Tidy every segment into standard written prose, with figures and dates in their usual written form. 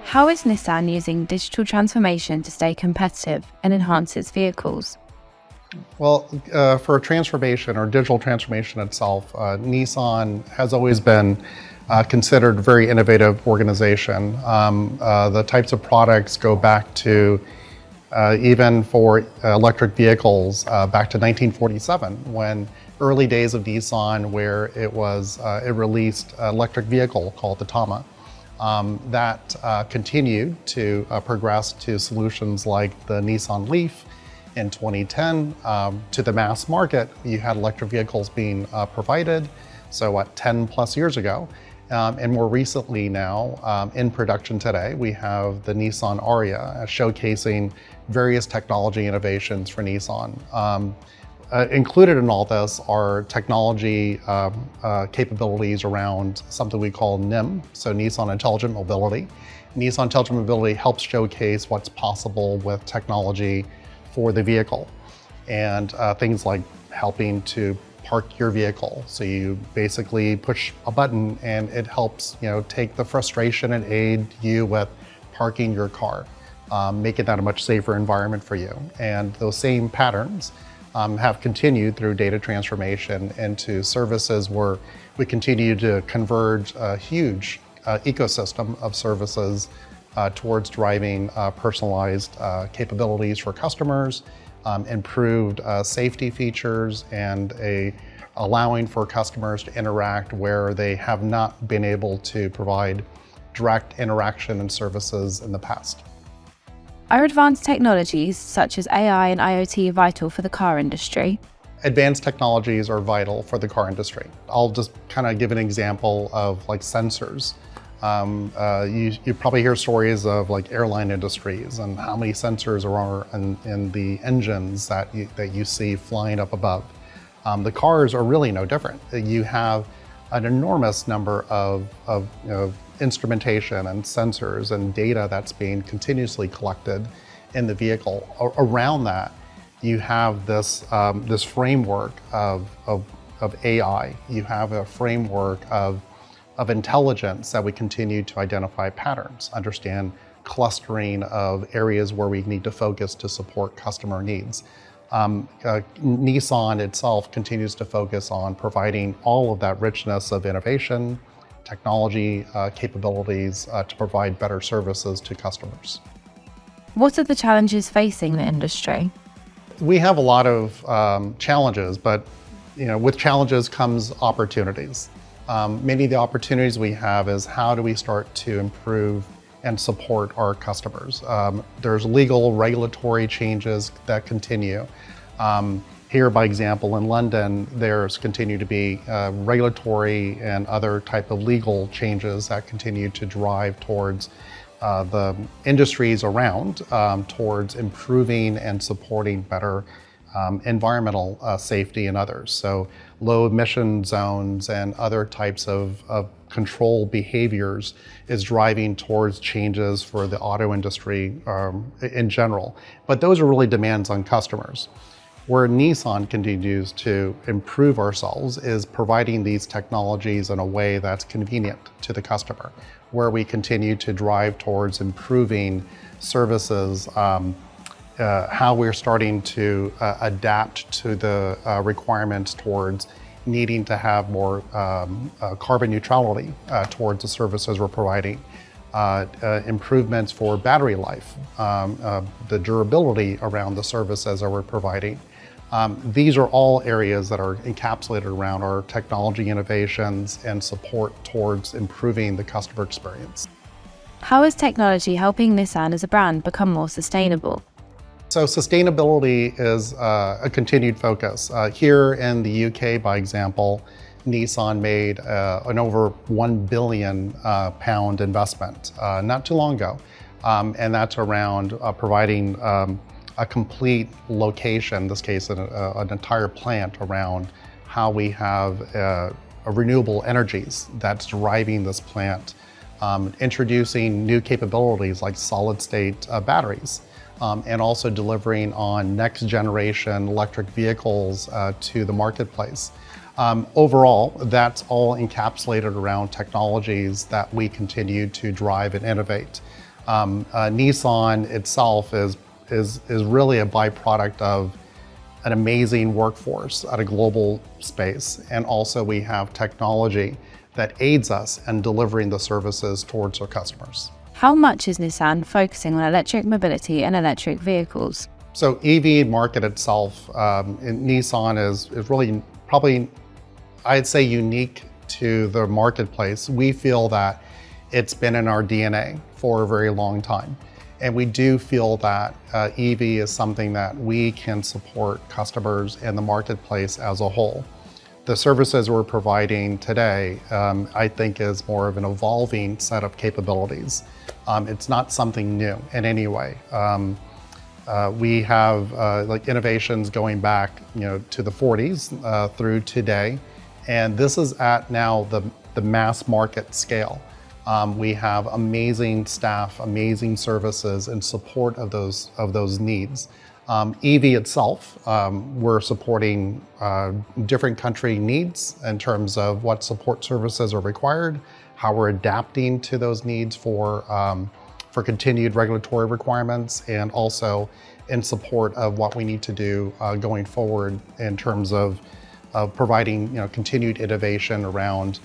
How is Nissan using digital transformation to stay competitive and enhance its vehicles? Well, for transformation or digital transformation itself, Nissan has always been considered a very innovative organization. The types of products go back to even for electric vehicles back to 1947, when early days of Nissan, where it released an electric vehicle called the Tama. That continued to progress to solutions like the Nissan Leaf. In 2010, to the mass market, you had electric vehicles being provided, 10 plus years ago. And more recently now, in production today, we have the Nissan Ariya showcasing various technology innovations for Nissan. Included in all this are technology capabilities around something we call NIM, so Nissan Intelligent Mobility. Nissan Intelligent Mobility helps showcase what's possible with technology for the vehicle, and things like helping to park your vehicle. So you basically push a button and it helps take the frustration and aid you with parking your car, making that a much safer environment for you. And those same patterns have continued through data transformation into services where we continue to converge a huge ecosystem of services towards driving personalized capabilities for customers, improved safety features, and allowing for customers to interact where they have not been able to provide direct interaction and services in the past. Are advanced technologies such as AI and IoT vital for the car industry? Advanced technologies are vital for the car industry. I'll just kind of give an example of like sensors. You probably hear stories of like airline industries and how many sensors are in the engines that you see flying up above. The cars are really no different. You have an enormous number of instrumentation and sensors and data that's being continuously collected in the vehicle. Around that, you have this framework of AI. You have a framework of intelligence that we continue to identify patterns, understand clustering of areas where we need to focus to support customer needs. Nissan itself continues to focus on providing all of that richness of innovation, technology capabilities to provide better services to customers. What are the challenges facing the industry? We have a lot of challenges, but with challenges comes opportunities. Many of the opportunities we have is how do we start to improve and support our customers. There's legal, regulatory changes that continue. Here, by example, in London, there's continue to be regulatory and other type of legal changes that continue to drive towards the industries around, towards improving and supporting better environmental safety and others. So low emission zones and other types of control behaviors is driving towards changes for the auto industry in general. But those are really demands on customers. Where Nissan continues to improve ourselves is providing these technologies in a way that's convenient to the customer, where we continue to drive towards improving services, how we're starting to adapt to the requirements towards needing to have more carbon neutrality towards the services we're providing, improvements for battery life, the durability around the services that we're providing. These are all areas that are encapsulated around our technology innovations and support towards improving the customer experience. How is technology helping Nissan as a brand become more sustainable? So sustainability is a continued focus. Here in the UK, by example, Nissan made an over £1 billion investment not too long ago. And that's around providing a complete location, in this case an entire plant around how we have renewable energies that's driving this plant, introducing new capabilities like solid state batteries, and also delivering on next generation electric vehicles to the marketplace. Overall, that's all encapsulated around technologies that we continue to drive and innovate. Nissan itself is really a byproduct of an amazing workforce at a global space, and also we have technology that aids us in delivering the services towards our customers. How much is Nissan focusing on electric mobility and electric vehicles? So EV market itself, in Nissan is really probably, I'd say, unique to the marketplace. We feel that it's been in our DNA for a very long time. And we do feel that EV is something that we can support customers in the marketplace as a whole. The services we're providing today, I think, is more of an evolving set of capabilities. It's not something new in any way. We have like innovations going back, to the 40s through today, and this is at now the mass market scale. We have amazing staff, amazing services in support of those needs. EV itself, we're supporting different country needs in terms of what support services are required, how we're adapting to those needs for continued regulatory requirements, and also in support of what we need to do going forward in terms of providing continued innovation around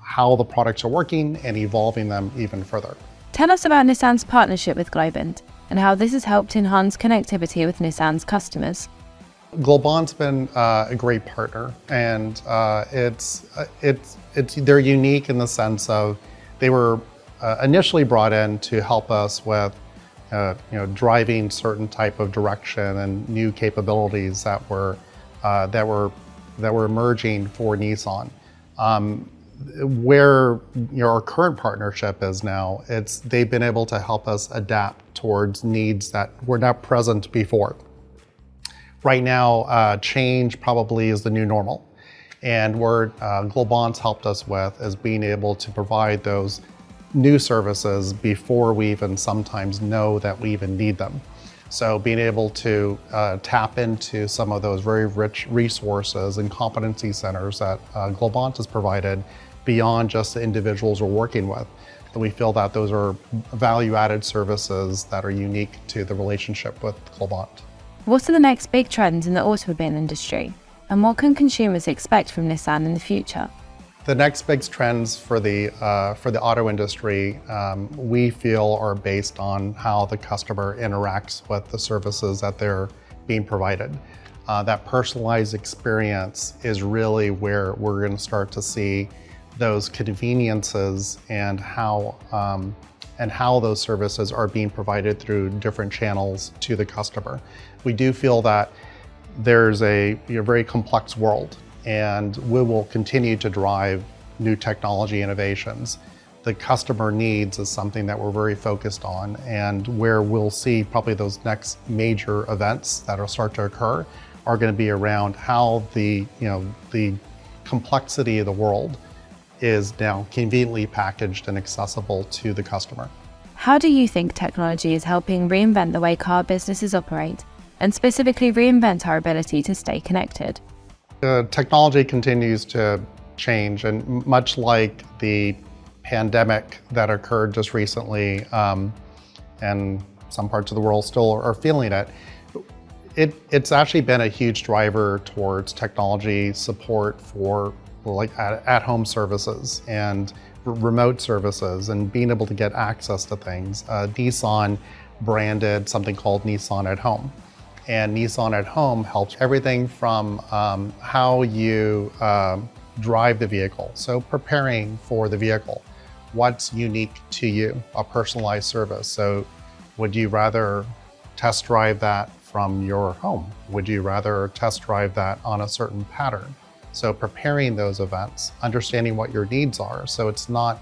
how the products are working and evolving them even further. Tell us about Nissan's partnership with Globant and how this has helped enhance connectivity with Nissan's customers. Globant's been a great partner, and they're unique in the sense of they were initially brought in to help us with driving certain type of direction and new capabilities that were emerging for Nissan. Where our current partnership is now, they've been able to help us adapt towards needs that were not present before. Right now, change probably is the new normal, and what Globant's helped us with is being able to provide those new services before we even sometimes know that we even need them. So being able to tap into some of those very rich resources and competency centers that Globant has provided beyond just the individuals we're working with. And we feel that those are value-added services that are unique to the relationship with Globant. What are the next big trends in the automobile industry? And what can consumers expect from Nissan in the future? The next big trends for the auto industry, we feel, are based on how the customer interacts with the services that they're being provided. That personalized experience is really where we're going to start to see those conveniences and how those services are being provided through different channels to the customer. We do feel that there's a very complex world, and we will continue to drive new technology innovations. The customer needs is something that we're very focused on, and where we'll see probably those next major events that will start to occur are going to be around how the complexity of the world is now conveniently packaged and accessible to the customer. How do you think technology is helping reinvent the way car businesses operate, and specifically reinvent our ability to stay connected? Technology continues to change, and much like the pandemic that occurred just recently, and some parts of the world still are feeling it, it's actually been a huge driver towards technology support for like at-home services and remote services and being able to get access to things. Nissan branded something called Nissan at Home. And Nissan at Home helps everything from how you drive the vehicle, so preparing for the vehicle, what's unique to you, a personalized service. So would you rather test drive that from your home? Would you rather test drive that on a certain pattern? So preparing those events, understanding what your needs are. So it's not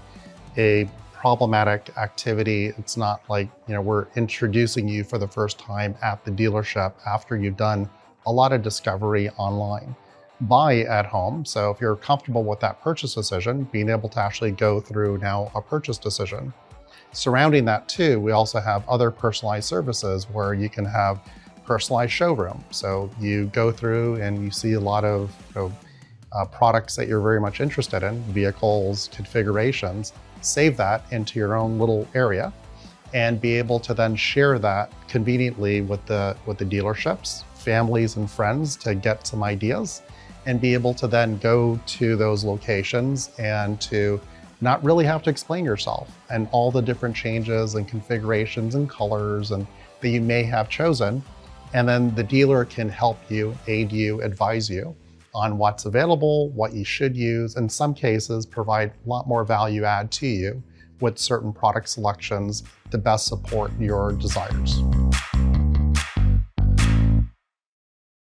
a problematic activity. It's not like, we're introducing you for the first time at the dealership after you've done a lot of discovery online. Buy at home. So if you're comfortable with that purchase decision, being able to actually go through now a purchase decision. Surrounding that too, we also have other personalized services where you can have personalized showroom. So you go through and you see a lot of products that you're very much interested in, vehicles, configurations, save that into your own little area and be able to then share that conveniently with the dealerships, families and friends to get some ideas, and be able to then go to those locations and to not really have to explain yourself and all the different changes and configurations and colors and that you may have chosen. And then the dealer can help you, aid you, advise you on what's available, what you should use, in some cases provide a lot more value add to you with certain product selections to best support your desires.